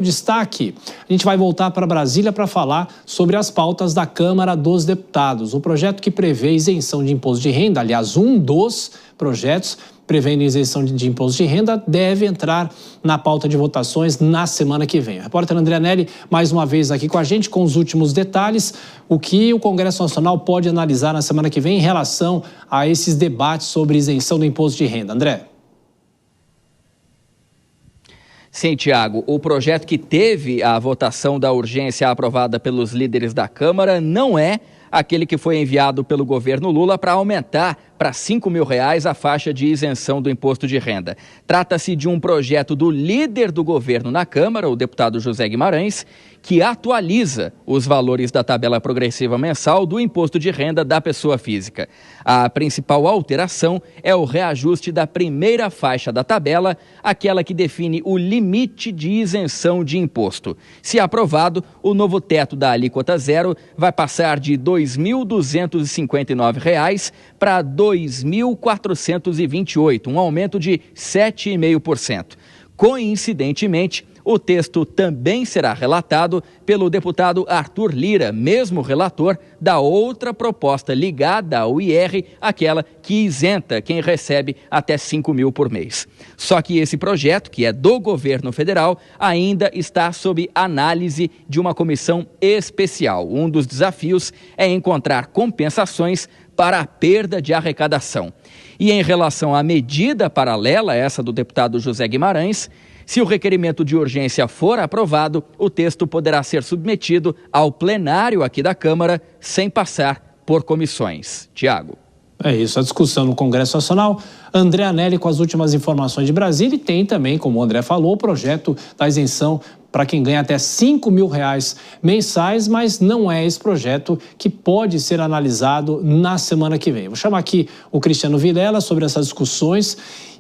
Destaque, a gente vai voltar para Brasília para falar sobre as pautas da Câmara dos Deputados. O projeto que prevê isenção de imposto de renda, aliás, um dos projetos prevendo isenção de imposto de renda, deve entrar na pauta de votações na semana que vem. O repórter André Anelli, mais uma vez aqui com a gente, com os últimos detalhes, o que o Congresso Nacional pode analisar na semana que vem em relação a esses debates sobre isenção do imposto de renda. André. Sim, Tiago, o projeto que teve a votação da urgência aprovada pelos líderes da Câmara não é aquele que foi enviado pelo governo Lula para aumentar para R$ 5.000 a faixa de isenção do imposto de renda. Trata-se de um projeto do líder do governo na Câmara, o deputado José Guimarães, que atualiza os valores da tabela progressiva mensal do imposto de renda da pessoa física. A principal alteração é o reajuste da primeira faixa da tabela, aquela que define o limite de isenção de imposto. Se aprovado, o novo teto da alíquota zero vai passar de R$ 2.259 para R$ 2.428, um aumento de 7,5%. Coincidentemente, o texto também será relatado pelo deputado Arthur Lira, mesmo relator da outra proposta ligada ao IR, aquela que isenta quem recebe até R$ 5.000 por mês. Só que esse projeto, que é do governo federal, ainda está sob análise de uma comissão especial. Um dos desafios é encontrar compensações para a perda de arrecadação. E em relação à medida paralela, essa do deputado José Guimarães, se o requerimento de urgência for aprovado, o texto poderá ser submetido ao plenário aqui da Câmara sem passar por comissões. Tiago. É isso, a discussão no Congresso Nacional. André Anelli com as últimas informações de Brasília e tem também, como o André falou, o projeto da isenção para quem ganha até R$ 5.000 mensais, mas não é esse projeto que pode ser analisado na semana que vem. Vou chamar aqui o Cristiano Vilela sobre essas discussões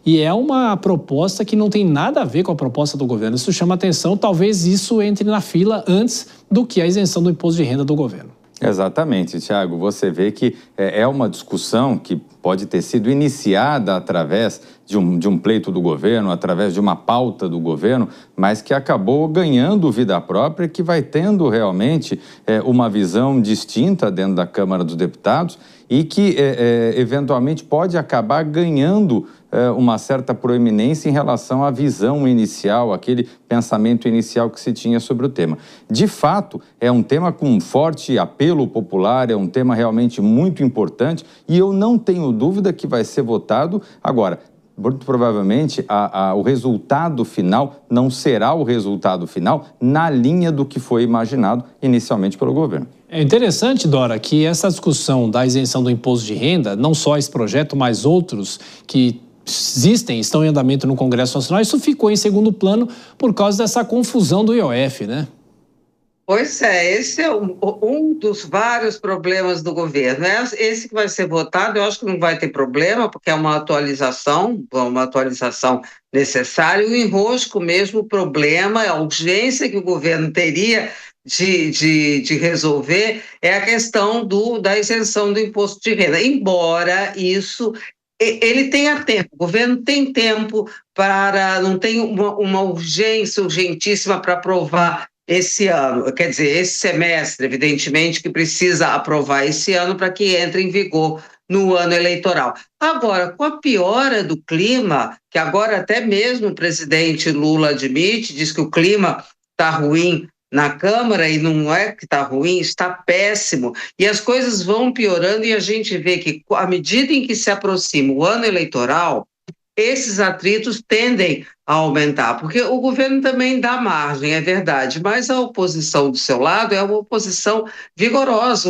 e é uma proposta que não tem nada a ver com a proposta do governo. Isso chama atenção, talvez isso entre na fila antes do que a isenção do imposto de renda do governo. Exatamente, Tiago. Você vê que é uma discussão que pode ter sido iniciada através de um pleito do governo, através de uma pauta do governo, mas que acabou ganhando vida própria, que vai tendo realmente uma visão distinta dentro da Câmara dos Deputados e que eventualmente pode acabar ganhando uma certa proeminência em relação à visão inicial, aquele pensamento inicial que se tinha sobre o tema. De fato, é um tema com um forte apelo popular, é um tema realmente muito importante e eu não tenho dúvida que vai ser votado agora. Muito provavelmente o resultado final não será o resultado final na linha do que foi imaginado inicialmente pelo governo. É interessante, Dora, que essa discussão da isenção do imposto de renda, não só esse projeto, mas outros que estão em andamento no Congresso Nacional, isso ficou em segundo plano por causa dessa confusão do IOF, né? Pois é, esse é um dos vários problemas do governo. Esse que vai ser votado, eu acho que não vai ter problema, porque é uma atualização necessária. O enrosco mesmo, o problema, a urgência que o governo teria de resolver é a questão da isenção do imposto de renda. Embora isso, ele tenha tempo, o governo tem tempo não tem uma urgência urgentíssima para aprovar esse ano, quer dizer, esse semestre, evidentemente, que precisa aprovar esse ano para que entre em vigor no ano eleitoral. Agora, com a piora do clima, que agora até mesmo o presidente Lula admite, diz que o clima está ruim na Câmara, e não é que está ruim, está péssimo, e as coisas vão piorando, e a gente vê que, à medida em que se aproxima o ano eleitoral, esses atritos tendem a aumentar, porque o governo também dá margem, é verdade, mas a oposição do seu lado é uma oposição vigorosa,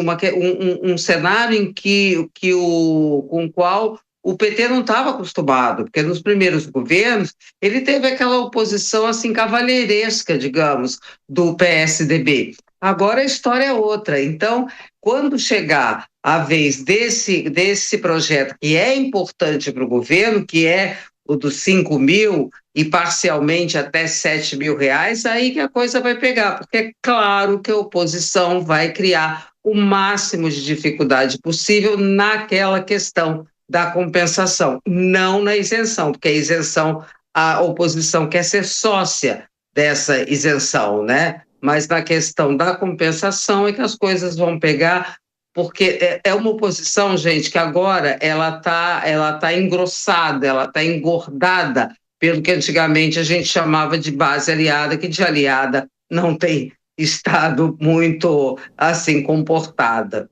um cenário em com o qual o PT não estava acostumado, porque nos primeiros governos ele teve aquela oposição assim cavalheiresca, digamos, do PSDB. Agora a história é outra. Então, quando chegar a vez desse projeto que é importante para o governo, que é o dos 5.000 e parcialmente até 7.000 reais, aí que a coisa vai pegar, porque é claro que a oposição vai criar o máximo de dificuldade possível naquela questão da compensação, não na isenção, porque a isenção, a oposição quer ser sócia dessa isenção, né? Mas na questão da compensação é que as coisas vão pegar, porque é uma oposição, gente, que agora ela tá engrossada, ela está engordada pelo que antigamente a gente chamava de base aliada, que de aliada não tem estado muito assim comportada.